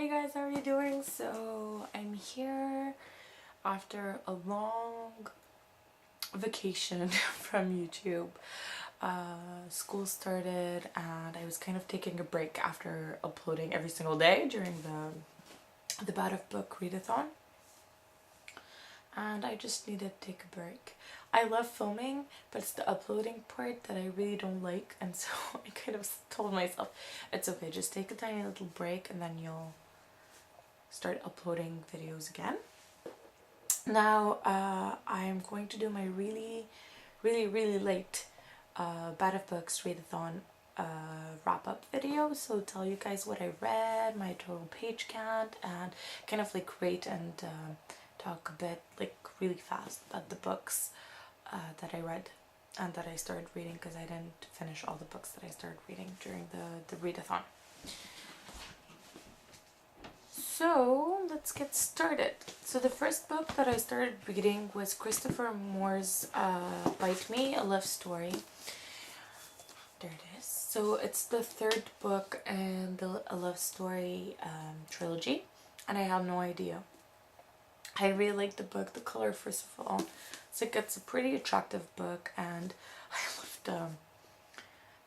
Hey guys, how are you doing? So I'm here after a long vacation from YouTube. School started and I was kind of taking a break after uploading every single day during the Bout of Books Read-a-Thon, and I just needed to take a break. I love filming, but it's the uploading part that I really don't like, and so I kind of told myself it's okay, just take a tiny little break and then you'll start uploading videos again. Now I'm going to do my really late Bout of Books Read-a-Thon wrap-up video, so tell you guys what I read, my total page count, and kind of like rate and talk a bit like really fast about the books that I read and that I started reading, because I didn't finish all the books that I started reading during the read-a-thon. So let's get started. So the first book that I started reading was Christopher Moore's Bite Me, a love story. There it is. So it's the third book in the A Love Story trilogy, and I have no idea. I really like the book. The color, first of all, it's a pretty attractive book, and I loved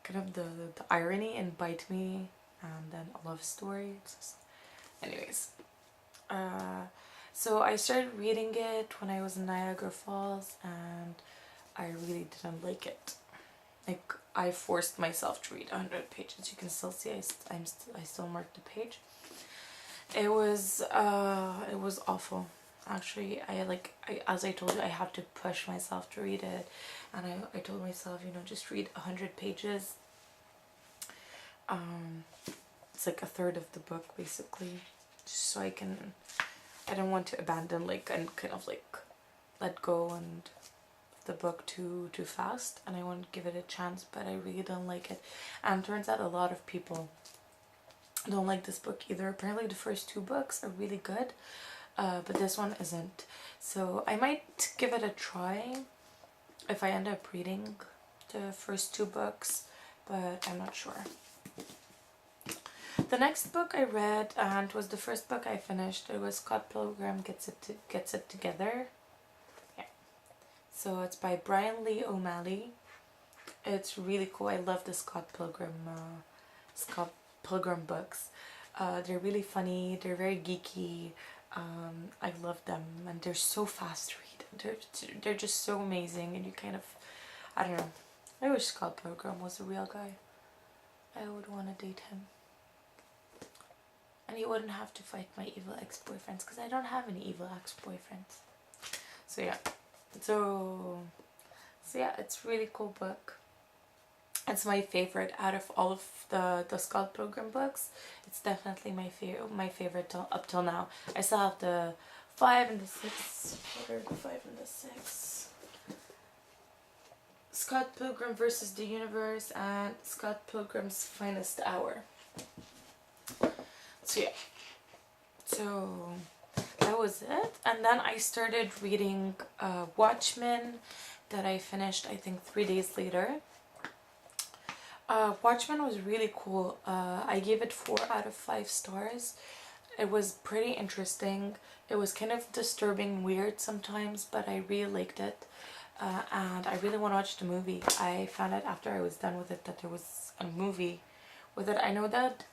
kind of the irony in Bite Me and then A Love Story. It's just, anyways, so I started reading it when I was in Niagara Falls, and I really didn't like it. Like, I forced myself to read 100 pages. You can still see I still marked the page. It was awful. Actually, as I told you, I had to push myself to read it, and I told myself, you know, just read 100 pages. It's like a third of the book basically, just so I don't want to abandon and kind of let go and the book too fast, and I want to give it a chance, but I really don't like it. And turns out a lot of people don't like this book either. Apparently the first two books are really good, but this one isn't. So I might give it a try if I end up reading the first two books, but I'm not sure. The next book I read, and was the first book I finished, it was Scott Pilgrim Gets It Together. Yeah. So it's by Bryan Lee O'Malley. It's really cool. I love the Scott Pilgrim books. They're really funny. They're very geeky. I love them, and they're so fast to read. They're just so amazing, and you kind of, I don't know. I wish Scott Pilgrim was a real guy. I would want to date him. And he wouldn't have to fight my evil ex-boyfriends, because I don't have any evil ex-boyfriends. So yeah. So yeah, it's a really cool book. It's my favorite out of all of the Scott Pilgrim books. It's definitely my favorite up till now. I still have the 5 and the 6. What are the 5 and the 6? Scott Pilgrim versus the Universe and Scott Pilgrim's Finest Hour. So yeah, so that was it. And then I started reading Watchmen, that I finished I think 3 days later. Watchmen was really cool. I gave it 4 out of 5 stars. It was pretty interesting. It was kind of disturbing, weird sometimes, but I really liked it. And I really want to watch the movie. I found out after I was done with it that there was a movie with it. I know that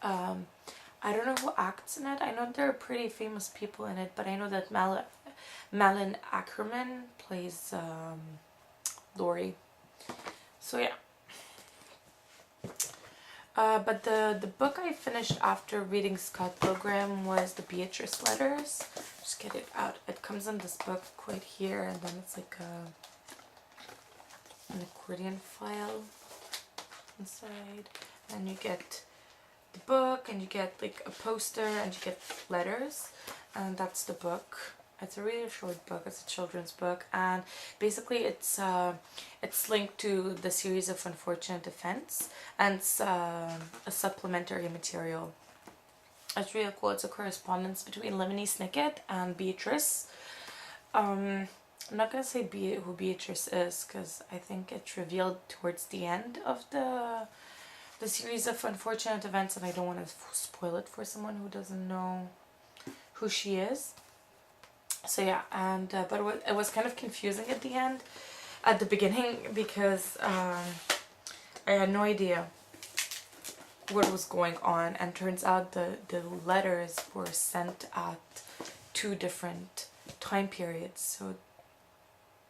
I don't know who acts in it. I know there are pretty famous people in it, but I know that Malin Ackerman plays Laurie. So yeah. But the book I finished after reading Scott Pilgrim was the Beatrice letters. Just get it out. It comes in this book right here, and then it's like an accordion file inside, and you get the book, and you get like a poster, and you get letters, and that's the book. It's a really short book. It's a children's book, and basically it's linked to the series of Unfortunate Events, and it's a supplementary material. It's really cool. It's a correspondence between Lemony Snickett and Beatrice. I'm not gonna say who Beatrice is, because I think it's revealed towards the end of the the series of unfortunate events, and I don't want to spoil it for someone who doesn't know who she is. So yeah, and but it was kind of confusing at the end, at the beginning, because I had no idea what was going on, and turns out the letters were sent at 2 different time periods. So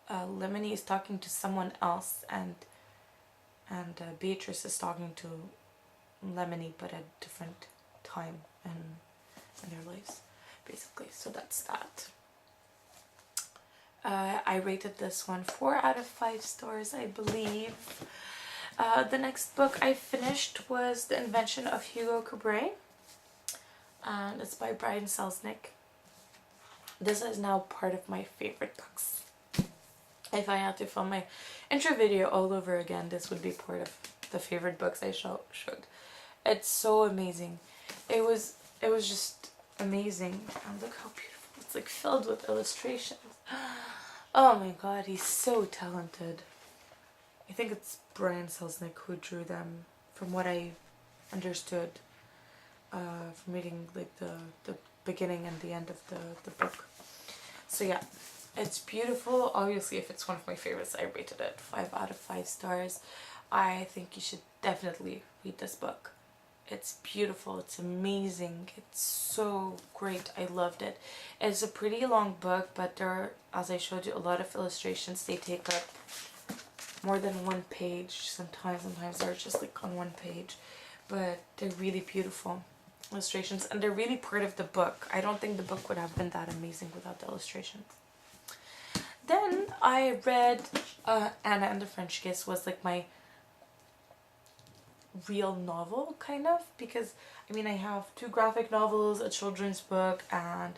Lemony is talking to someone else, and Beatrice is talking to Lemony, but at different time in their lives, basically. So that's that. I rated this one 4 out of 5 stars, I believe. The next book I finished was The Invention of Hugo Cabret, and it's by Bryan Selznick. This is now part of my favorite books. If I had to film my intro video all over again, this would be part of the favorite books I should. It's so amazing. It was just amazing. And look how beautiful. It's like filled with illustrations. Oh my god, he's so talented. I think it's Bryan Selznick who drew them, from what I understood from reading like the beginning and the end of the book. So yeah, it's beautiful. Obviously, if it's one of my favorites, I rated it 5 out of 5 stars. I think you should definitely read this book. It's beautiful, it's amazing, it's so great. I loved it. It's a pretty long book, but there are, as I showed you, a lot of illustrations. They take up more than 1 page. Sometimes they're just like on 1 page, but they're really beautiful illustrations, and they're really part of the book. I don't think the book would have been that amazing without the illustrations. Then I read Anna and the French Kiss. Was like my real novel, kind of, because I mean I have 2 graphic novels, a children's book, and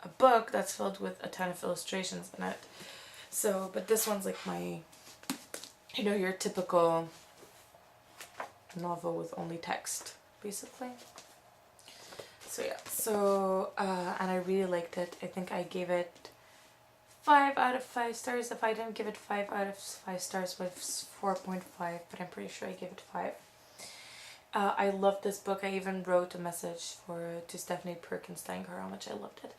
a book that's filled with a ton of illustrations in it. So, but this one's like my, you know, your typical novel with only text, basically. So yeah, so and I really liked it. I think I gave it 5 out of 5 stars. If I didn't give it 5 out of 5 stars, it was 4.5, but I'm pretty sure I gave it 5. I loved this book. I even wrote a message to Stephanie Perkins telling her how much I loved it.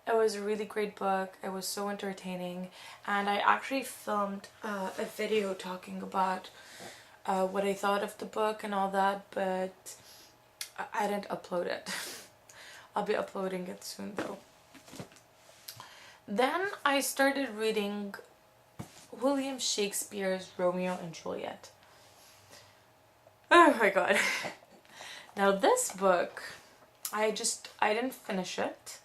It was a really great book. It was so entertaining, and I actually filmed a video talking about what I thought of the book and all that, but I didn't upload it. I'll be uploading it soon though. Then I started reading William Shakespeare's Romeo and Juliet. Oh my god. Now this book, I didn't finish it.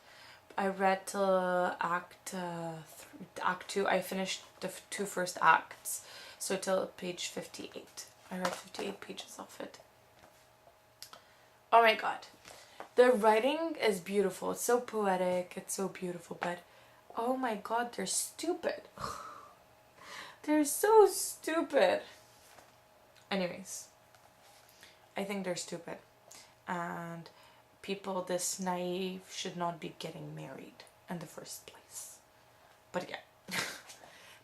I read till act 2. I finished the 2 first acts, so till page 58. I read 58 pages of it. Oh my god. The writing is beautiful. It's so poetic. It's so beautiful, but oh my god, they're stupid. They're so stupid. Anyways, I think they're stupid, and people this naive should not be getting married in the first place. But yeah,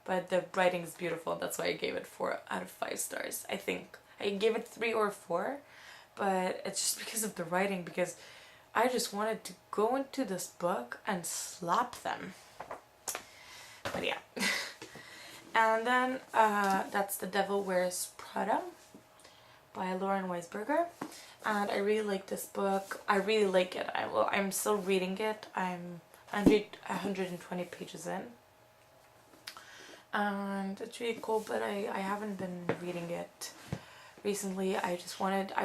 but the writing is beautiful. That's why I gave it 4 out of 5 stars. I think I gave it 3 or 4, but it's just because of the writing, because I just wanted to go into this book and slap them. But yeah. And then that's The Devil Wears Prada by Weisberger. And I really like this book. I really like it. I'm still reading it. I'm 120 pages in. And it's really cool, but I haven't been reading it recently. I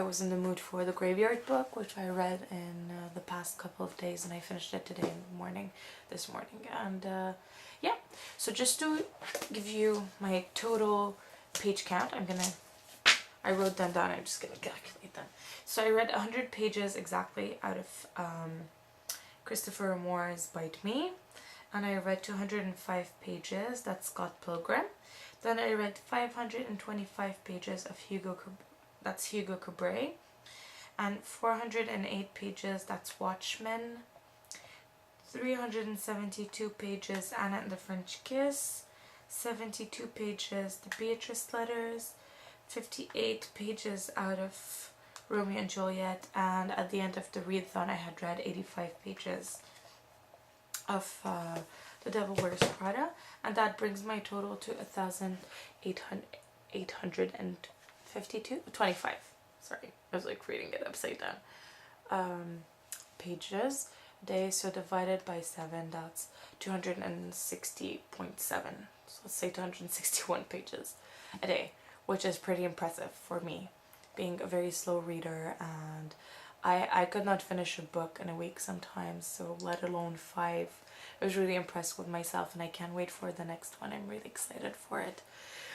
was in the mood for the Graveyard book, which I read in the past couple of days, and I finished it today in the morning, this morning. And yeah, so just to give you my total page count, I wrote them down. I'm just gonna calculate them. So I read 100 pages exactly out of Christopher Moore's Bite Me, and I read 205 pages, that's Scott Pilgrim. Then I read 525 pages of Hugo Cabret, and 408 pages, that's Watchmen. 372 pages, Anna and the French Kiss. 72 pages, the Beatrice letters. 58 pages out of Romeo and Juliet, and at the end of the readathon I had read 85 pages of The Devil Wears Prada, and that brings my total to 1,825. Sorry, I was like reading it upside down. Pages a day, so divided by 7, that's 260.7. So let's say 261 pages a day, which is pretty impressive for me, being a very slow reader, and I could not finish a book in a week sometimes, so let alone 5. I was really impressed with myself, and I can't wait for the next one. I'm really excited for it.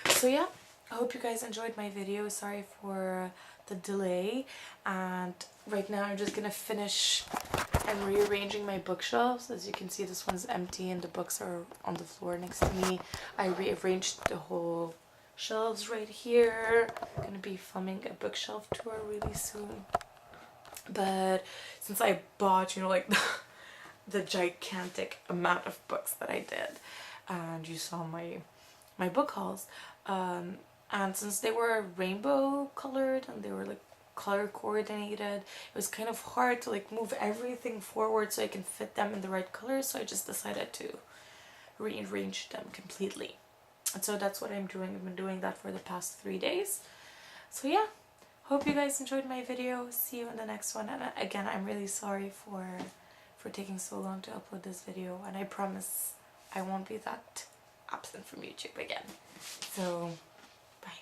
So yeah, I hope you guys enjoyed my video. Sorry for the delay, and right now I'm just gonna finish and rearranging my bookshelves. As you can see, this one's empty and the books are on the floor next to me. I rearranged the whole shelves right here. I'm gonna be filming a bookshelf tour really soon, but since I bought, you know, like the gigantic amount of books that I did, and you saw my book hauls, and since they were rainbow colored and they were like color coordinated, it was kind of hard to like move everything forward so I can fit them in the right colors, so I just decided to rearrange them completely. And so that's what I'm doing. I've been doing that for the past 3 days. So yeah, hope you guys enjoyed my video. See you in the next one, and again, I'm really sorry for taking so long to upload this video, and I promise I won't be that absent from YouTube again. So bye.